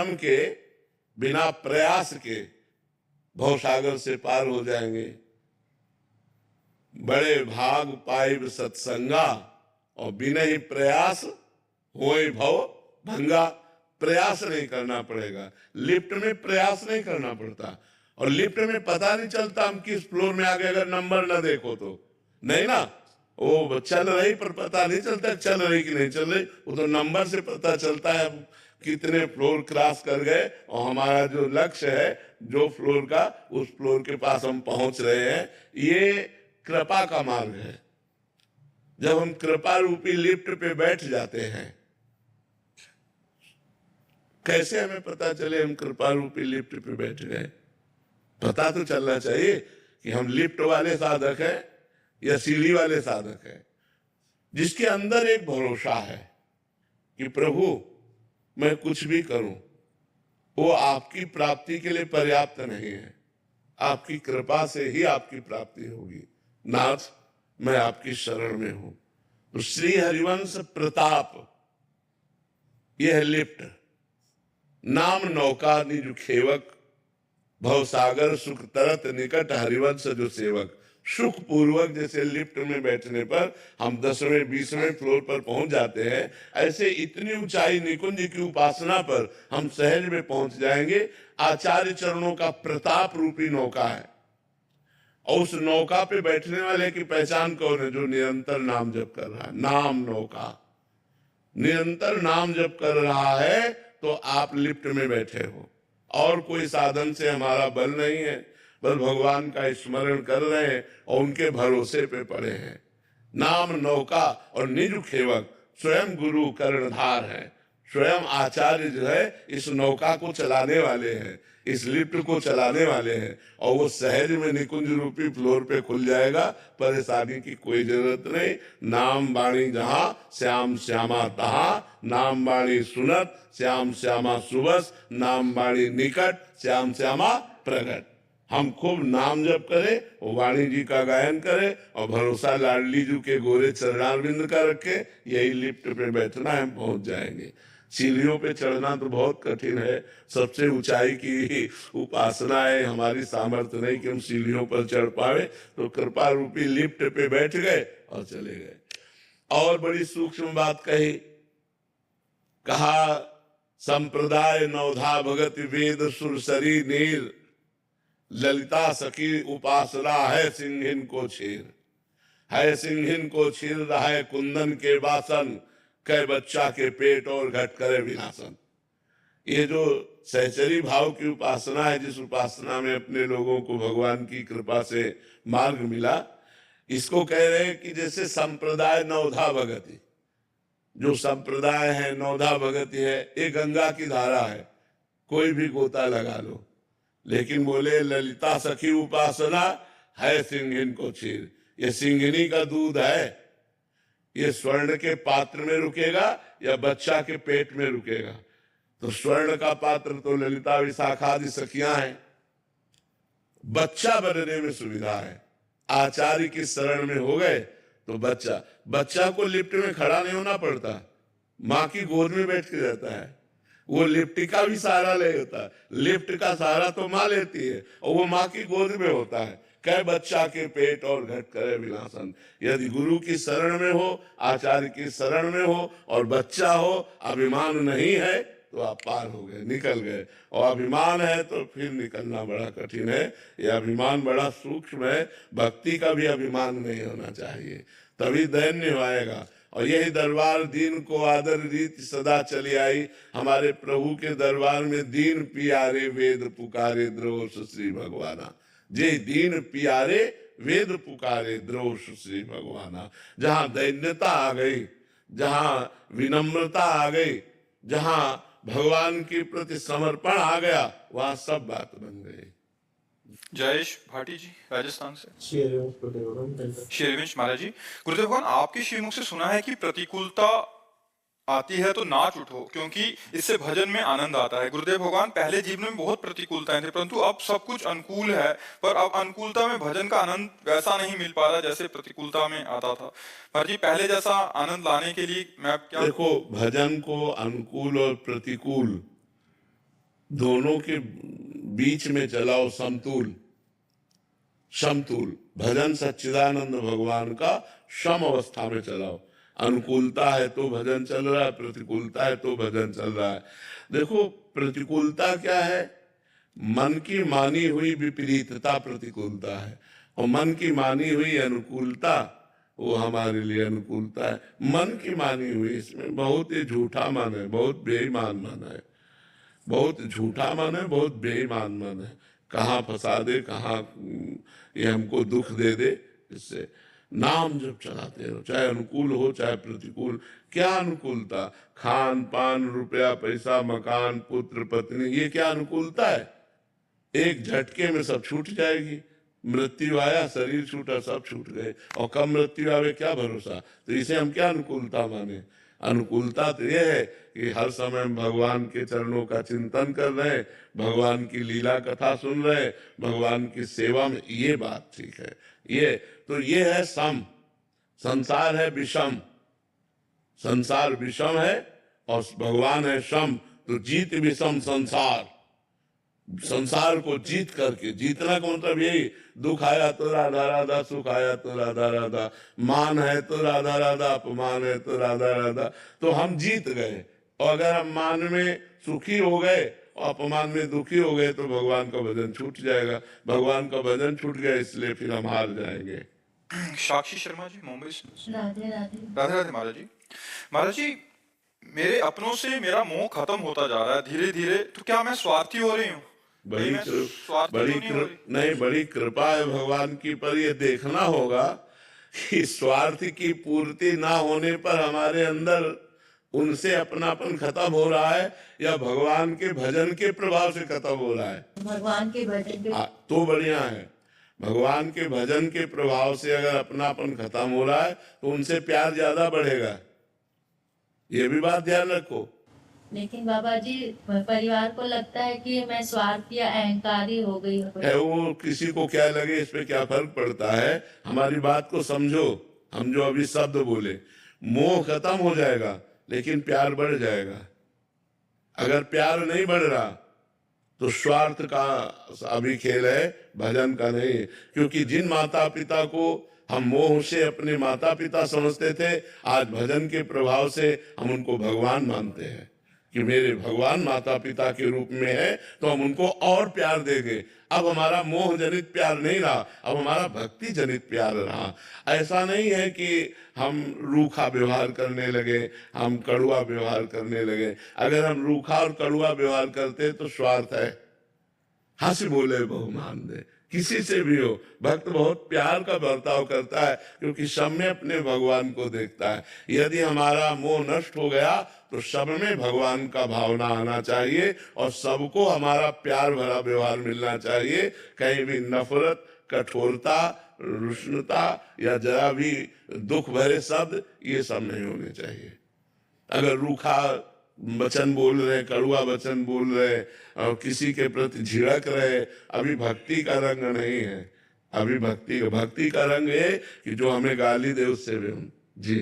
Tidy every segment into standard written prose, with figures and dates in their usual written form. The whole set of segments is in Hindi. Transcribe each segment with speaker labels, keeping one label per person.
Speaker 1: स्वयं के बिना प्रयास के भवसागर से पार हो जाएंगे। बड़े भाग पाइब सत्संगा और बिना ही प्रयास होए भव भंगा। प्रयास नहीं करना पड़ेगा, लिफ्ट में प्रयास नहीं करना पड़ता, और लिफ्ट में पता नहीं चलता हम किस फ्लोर में आगे, अगर नंबर ना देखो तो नहीं ना, वो चल रही पर पता नहीं चलता चल रही कि नहीं चल रही, वो तो नंबर से पता चलता है कितने फ्लोर क्रॉस कर गए, और हमारा जो लक्ष्य है जो फ्लोर का, उस फ्लोर के पास हम पहुंच रहे हैं। ये कृपा का मार्ग है। जब हम कृपा रूपी लिफ्ट पे बैठ जाते हैं, कैसे हमें पता चले हम कृपा रूपी लिफ्ट पे बैठ गए? पता तो चलना चाहिए कि हम लिफ्ट वाले साधक हैं या सीढ़ी वाले साधक हैं, जिसके अंदर एक भरोसा है कि प्रभु मैं कुछ भी करूं वो आपकी प्राप्ति के लिए पर्याप्त नहीं है, आपकी कृपा से ही आपकी प्राप्ति होगी। नाथ मैं आपकी शरण में हूं। तो श्री हरिवंश प्रताप यह है लिफ्ट। नाम नौका निज खेवक, भवसागर सुख तरत निकट हरिवंश जो सेवक। सुख पूर्वक जैसे लिफ्ट में बैठने पर हम 10वें 20वें फ्लोर पर पहुंच जाते हैं, ऐसे इतनी ऊंचाई निकुंज की उपासना पर हम सहज में पहुंच जाएंगे। आचार्य चरणों का प्रताप रूपी नौका है, और उस नौका पे बैठने वाले की पहचान कौन है? जो निरंतर नाम जप कर रहा है। नाम नौका, निरंतर नाम जप कर रहा है तो आप लिफ्ट में बैठे हो। और कोई साधन से हमारा बल नहीं है, बस भगवान का स्मरण कर रहे हैं और उनके भरोसे पे पड़े हैं। नाम नौका और निज खेवक, स्वयं गुरु कर्णधार है, स्वयं आचार्य जो है इस नौका को चलाने वाले हैं, इस लिफ्ट को चलाने वाले हैं, और वो सहज में निकुंज रूपी फ्लोर पे खुल जाएगा। परेशानी की कोई जरूरत नहीं। नाम बाणी जहां श्याम श्यामा तहां, नाम बाणी सुनत श्याम श्यामा सुबस, नाम बाणी निकट श्याम श्यामा प्रगट। हम खूब नाम जप करें, और वाणी जी का गायन करें, और भरोसा लाडली जी के गोरे चरणारविंद का रखे, यही लिफ्ट पे बैठना है, हम पहुंच जाएंगे। सीढ़ियों पे चढ़ना तो बहुत कठिन है, सबसे ऊंचाई की उपासना है, हमारी सामर्थ्य नहीं कि हम सीढ़ियों पर चढ़ पावे। तो कृपा रूपी लिफ्ट पे बैठ गए और चले गए। और बड़ी सूक्ष्म बात कही, कहा संप्रदाय नवधा भगत वेद सुरसरी नीर, ललिता सखी उपासना है सिंहिन को छीर। है सिंहिन को छीर रहा है कुंदन के बासन, कै बच्चा के पेट और घट करे विनाशन। ये जो सहचरी भाव की उपासना है, जिस उपासना में अपने लोगों को भगवान की कृपा से मार्ग मिला, इसको कह रहे हैं कि जैसे संप्रदाय नवधा भगति, जो संप्रदाय है नवधा भगति है, ये गंगा की धारा है, कोई भी गोता लगा लो। लेकिन बोले ललिता सखी उपासना है सिंहिन को छीर, ये सिंहिनी का दूध है, ये स्वर्ण के पात्र में रुकेगा या बच्चा के पेट में रुकेगा? तो स्वर्ण का पात्र तो ललिता विशाखा आदि सखियां हैं, बच्चा बनने में सुविधा है। आचार्य की शरण में हो गए तो बच्चा को लिफ्ट में खड़ा नहीं होना पड़ता, माँ की गोद में बैठ के जाता है। वो लिफ्ट का भी सहारा ले होता है, लिफ्ट का सहारा तो माँ लेती है, और वो माँ की गोद में होता है। कै बच्चा के पेट और घट करे विनाशन। यदि गुरु की शरण में हो, आचार्य की शरण में हो, और बच्चा हो, अभिमान नहीं है, तो आप पार हो गए, निकल गए। और अभिमान है तो फिर निकलना बड़ा कठिन है। यह अभिमान बड़ा सूक्ष्म है, भक्ति का भी अभिमान नहीं होना चाहिए, तभी दैन्य आएगा। और यही दरबार दीन को आदर रीति सदा चली आई। हमारे प्रभु के दरबार में दीन पियारे वेद पुकारे द्रोष श्री भगवाना। जे दीन पियारे वेद पुकारे द्रोष श्री भगवाना। जहां दैन्यता आ गई, जहां विनम्रता आ गई, जहां भगवान के प्रति समर्पण आ गया, वहां सब बात बन गई।
Speaker 2: जयेश भाटी जी राजस्थान से। शेरवंश महाराज जी, गुरुदेव भगवान आपके श्रीमुख से सुना है कि प्रतिकूलता आती है तो नाच उठो, क्योंकि इससे भजन में आनंद आता है। गुरुदेव भगवान पहले जीवन में बहुत प्रतिकूलताएं थी, परंतु अब सब कुछ अनुकूल है, पर अब अनुकूलता में भजन का आनंद वैसा नहीं मिल पा रहा जैसे प्रतिकूलता में आता था। महाराज जी, पहले जैसा आनंद लाने के लिए मैं क्या
Speaker 1: देखो, भजन को अनुकूल और प्रतिकूल दोनों के बीच में चलाओ, समतुल समतुल। भजन सच्चिदानंद भगवान का सम अवस्था में चलाओ। अनुकूलता है तो भजन चल रहा है, प्रतिकूलता है तो भजन चल रहा है। देखो प्रतिकूलता क्या है? मन की मानी हुई विपरीतता प्रतिकूलता है, और मन की मानी हुई अनुकूलता वो हमारे लिए अनुकूलता है। मन की मानी हुई, इसमें बहुत ही झूठा मन है, बहुत बेईमान मन है, बहुत झूठा मन है, बहुत बेईमान मन है। कहाँ फंसा दे, कहाँ ये हमको दुख दे दे। इससे नाम जब चलाते रहो, चाहे अनुकूल हो चाहे प्रतिकूल। क्या अनुकूलता? खान पान, रुपया पैसा, मकान, पुत्र पत्नी, ये क्या अनुकूलता है? एक झटके में सब छूट जाएगी। मृत्यु आया, शरीर छूटा, सब छूट गए, और कब मृत्यु आवे क्या भरोसा। तो इसे हम क्या अनुकूलता माने? अनुकूलता तो यह है कि हर समय हम भगवान के चरणों का चिंतन कर रहे, भगवान की लीला कथा सुन रहे, भगवान की सेवा में, ये बात ठीक है। ये है सम। संसार है विषम, संसार विषम है और भगवान है सम। तो जीत विषम संसार, संसार को जीत करके, जीतना का मतलब यही, दुख आया तो राधा राधा, सुख आया तो राधा राधा, मान है तो राधा राधा, अपमान है तो राधा राधा। तो हम जीत गए। और अगर हम मान में सुखी हो गए और अपमान में दुखी हो गए तो भगवान का भजन छूट जाएगा। भगवान का भजन छूट गया, इसलिए फिर हम हार जाएंगे।
Speaker 2: साक्षी शर्मा जी, मुंबई से।
Speaker 3: राधे राधे।
Speaker 2: राधे राधे महाराज जी। महाराज जी, मेरे अपनों से मेरा मोह खत्म होता जा रहा है धीरे धीरे, तो क्या मैं स्वार्थी हो रही हूँ?
Speaker 1: बड़ी कृपा है भगवान की, पर ये देखना होगा कि स्वार्थ की पूर्ति ना होने पर हमारे अंदर उनसे अपनापन खत्म हो रहा है, या भगवान के भजन के प्रभाव से खत्म हो रहा है।
Speaker 3: भगवान के भजन के
Speaker 1: तो बढ़िया है। भगवान के भजन के प्रभाव से अगर अपनापन खत्म हो रहा है तो उनसे प्यार ज्यादा बढ़ेगा, ये भी बात ध्यान रखो।
Speaker 3: लेकिन बाबा जी, परिवार को लगता है कि मैं स्वार्थी या अहंकारी हो गई हूँ।
Speaker 1: वो किसी को क्या लगे, इस पे क्या फर्क पड़ता है। हमारी बात को समझो। हम जो अभी शब्द बोले, मोह खत्म हो जाएगा लेकिन प्यार बढ़ जाएगा। अगर प्यार नहीं बढ़ रहा तो स्वार्थ का अभी खेल है, भजन का नहीं। क्योंकि जिन माता पिता को हम मोह से अपने माता पिता समझते थे, आज भजन के प्रभाव से हम उनको भगवान मानते हैं कि मेरे भगवान माता पिता के रूप में है, तो हम उनको और प्यार देंगे। अब हमारा मोह जनित प्यार नहीं रहा, अब हमारा भक्ति जनित प्यार रहा। ऐसा नहीं है कि हम रूखा व्यवहार करने लगे, हम कड़वा व्यवहार करने लगे। अगर हम रूखा और कड़वा व्यवहार करते तो स्वार्थ है। हंस बोले बहुमान दे, किसी से भी हो, भक्त बहुत प्यार का बर्ताव करता है क्योंकि सब में अपने भगवान को देखता है। यदि हमारा मोह नष्ट हो गया तो सब में भगवान का भावना आना चाहिए और सबको हमारा प्यार भरा व्यवहार मिलना चाहिए। कहीं भी नफरत, कठोरता, रुष्णता या जरा भी दुख भरे शब्द, ये सब नहीं होने चाहिए। अगर रूखा वचन बोल रहे, कड़वा वचन बोल रहे और किसी के प्रति झिड़क रहे, अभी भक्ति का रंग नहीं है। अभी भक्ति का रंग है कि जो हमें गाली दे उससे भी हम जी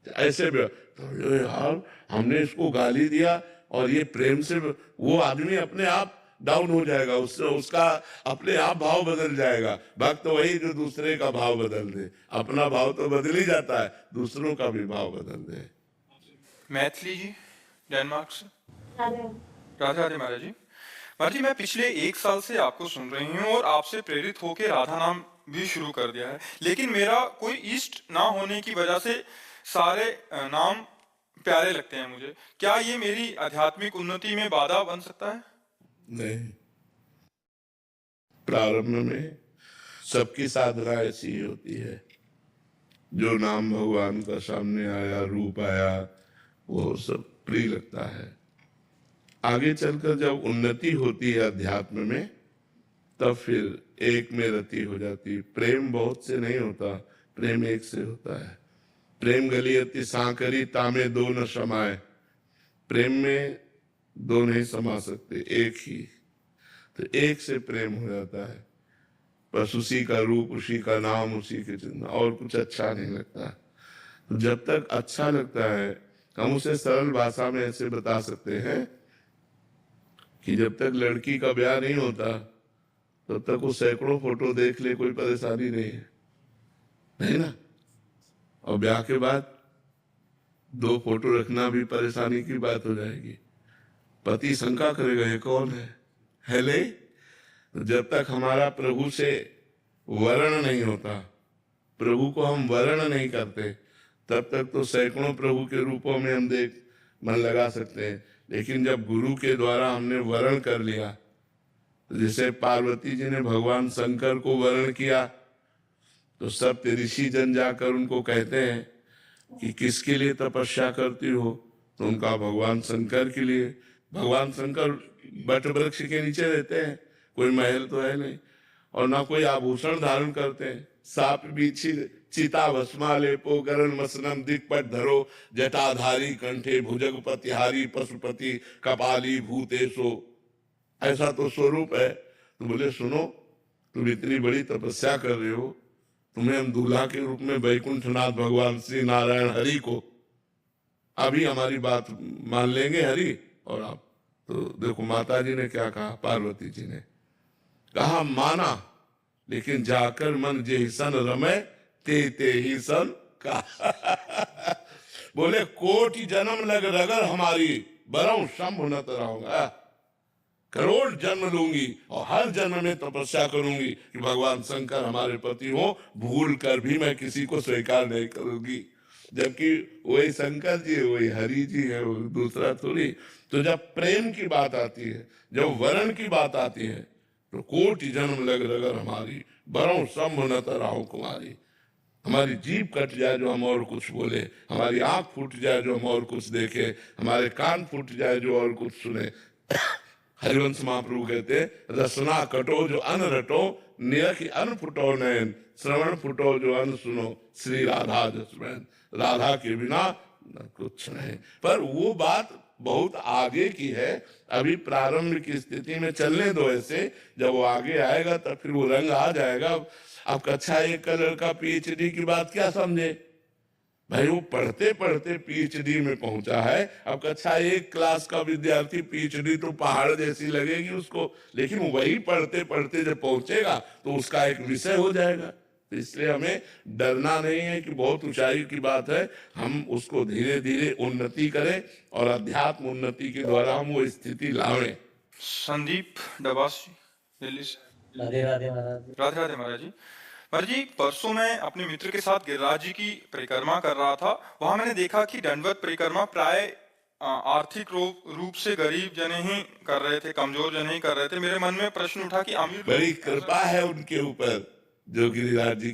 Speaker 1: ऐसे भी तो यार हमने इसको गाली दिया और ये प्रेम से, वो आदमी अपने आप डाउन हो जाएगा, उससे उसका अपने आप भाव बदल जाएगा। भक्त वही जो दूसरे का भाव बदल दे। अपना भाव तो बदल ही जाता है, दूसरों का भी भाव बदल दे।
Speaker 2: मैथिली जी, डेनमार्क से।
Speaker 3: राधे
Speaker 2: राधे राधे महाराज जी। महाराज जी, मैं पिछले 1 साल से आपको सुन रही हूँ और आपसे प्रेरित होकर राधा नाम भी शुरू कर दिया है, लेकिन मेरा कोई इष्ट ना होने की वजह से सारे नाम प्यारे लगते हैं मुझे। क्या ये मेरी आध्यात्मिक उन्नति में बाधा बन सकता है?
Speaker 1: नहीं, प्रारंभ में सबकी साधना ऐसी ही होती है। जो नाम भगवान का सामने आया, रूप आया, वो सब प्रिय लगता है। आगे चलकर जब उन्नति होती है अध्यात्म में, तब फिर एक में रति हो जाती। प्रेम बहुत से नहीं होता, प्रेम एक से होता है। प्रेम गलियति सांकरी तामे दो न समाए। प्रेम में दो नहीं समा सकते, एक ही। तो एक से प्रेम हो जाता है। बस उसी का रूप, उसी का नाम, उसी के चिन्ह, और कुछ अच्छा नहीं लगता। तो जब तक अच्छा लगता है, हम उसे सरल भाषा में ऐसे बता सकते हैं कि जब तक लड़की का ब्याह नहीं होता तब तक वो सैकड़ों फोटो देख ले, कोई परेशानी नहीं है, नहीं ना। और ब्याह के बाद 2 फोटो रखना भी परेशानी की बात हो जाएगी। पति शंका करेगा ये कौन है ले। तो जब तक हमारा प्रभु से वर्ण नहीं होता, प्रभु को हम वर्ण नहीं करते, तब तक तो सैकड़ों प्रभु के रूपों में हम देख मन लगा सकते हैं। लेकिन जब गुरु के द्वारा हमने वर्ण कर लिया, तो जैसे पार्वती जी ने भगवान शंकर को वर्ण किया, तो सब ऋषि जन जाकर उनको कहते हैं कि किसके लिए तपस्या करती हो, तो उनका भगवान शंकर के लिए। भगवान शंकर बट वृक्ष के नीचे रहते हैं, कोई महल तो है नहीं, और ना कोई आभूषण धारण करते हैं। साप बीछी चिता भस्मालेपो गरण मसनम दिक्पट धरो जटाधारी कंठे भुजगपतिहारी पशुपति कपाली भूतेशो, ऐसा तो स्वरूप है। तो बोले सुनो, तुम इतनी बड़ी तपस्या कर रहे हो, तुम्हें हम दूल्हा के रूप में वैकुंठनाथ भगवान श्री नारायण हरि को, अभी हमारी बात मान लेंगे हरि और आप। तो देखो माता जी ने क्या कहा, पार्वती जी ने कहा माना, लेकिन जाकर मन जे ही सन रमे ते ही सन का। बोले कोटि जन्म लग रगर हमारी बरऊ शंभु न रहूंगा, करोड़ जन्म लूंगी और हर जन्म में तपस्या करूंगी कि भगवान शंकर हमारे पति हो, भूल कर भी मैं किसी को स्वीकार नहीं करूंगी। जबकि वही शंकर जी है, वही हरि जी है, वो दूसरा थोड़ी। तो जब प्रेम की बात आती है, जब वर्ण की बात आती है, तो कोटि जन्म लग रगर हमारी बरऊ शंभु न राहु कुमारी। हमारी जीभ कट जाए जो हम और कुछ बोले, हमारी आंख फूट जाए जो हम और कुछ देखे, हमारे कान फूट जाए जो और कुछ सुने। हरिवंश महाप्रभु कहते रसना कटो जो अन रटो, निरखी अन फुटो नयन, श्रवण फुटो जो अन सुनो, श्री राधा जसमैन। राधा के बिना कुछ नहीं। पर वो बात बहुत आगे की है, अभी प्रारंभ की स्थिति में चलने दो ऐसे, जब वो आगे आएगा तब फिर वो रंग आ जाएगा। अब कक्षा 1 का लड़का पीएचडी की बात क्या समझे भाई, वो पढ़ते पढ़ते पीएचडी में पहुंचा है। अब कक्षा 1 क्लास का विद्यार्थी पीएचडी तो पहाड़ जैसी लगेगी उसको, लेकिन वही पढ़ते पढ़ते जब पहुंचेगा तो उसका एक विषय हो जाएगा। तो इसलिए हमें डरना नहीं है कि बहुत ऊंचाई की बात है, हम उसको धीरे धीरे उन्नति करें और अध्यात्म उन्नति के द्वारा हम वो स्थिति लावें।
Speaker 2: संदीप डबास दिल्ली से।
Speaker 4: राधे राधे महाराज।
Speaker 2: राधे राधे महाराज जी। महाराज जी, परसों मैं अपने मित्र के साथ गिरिराज जी की परिक्रमा कर रहा था। वहां मैंने देखा कि दंडवत परिक्रमा प्राय आर्थिक रूप से गरीब जने ही कर रहे थे, कमजोर जने ही कर रहे थे। मेरे मन में प्रश्न उठा कि अमीर
Speaker 1: बड़ी कृपा है उनके ऊपर जो गिरिराज जी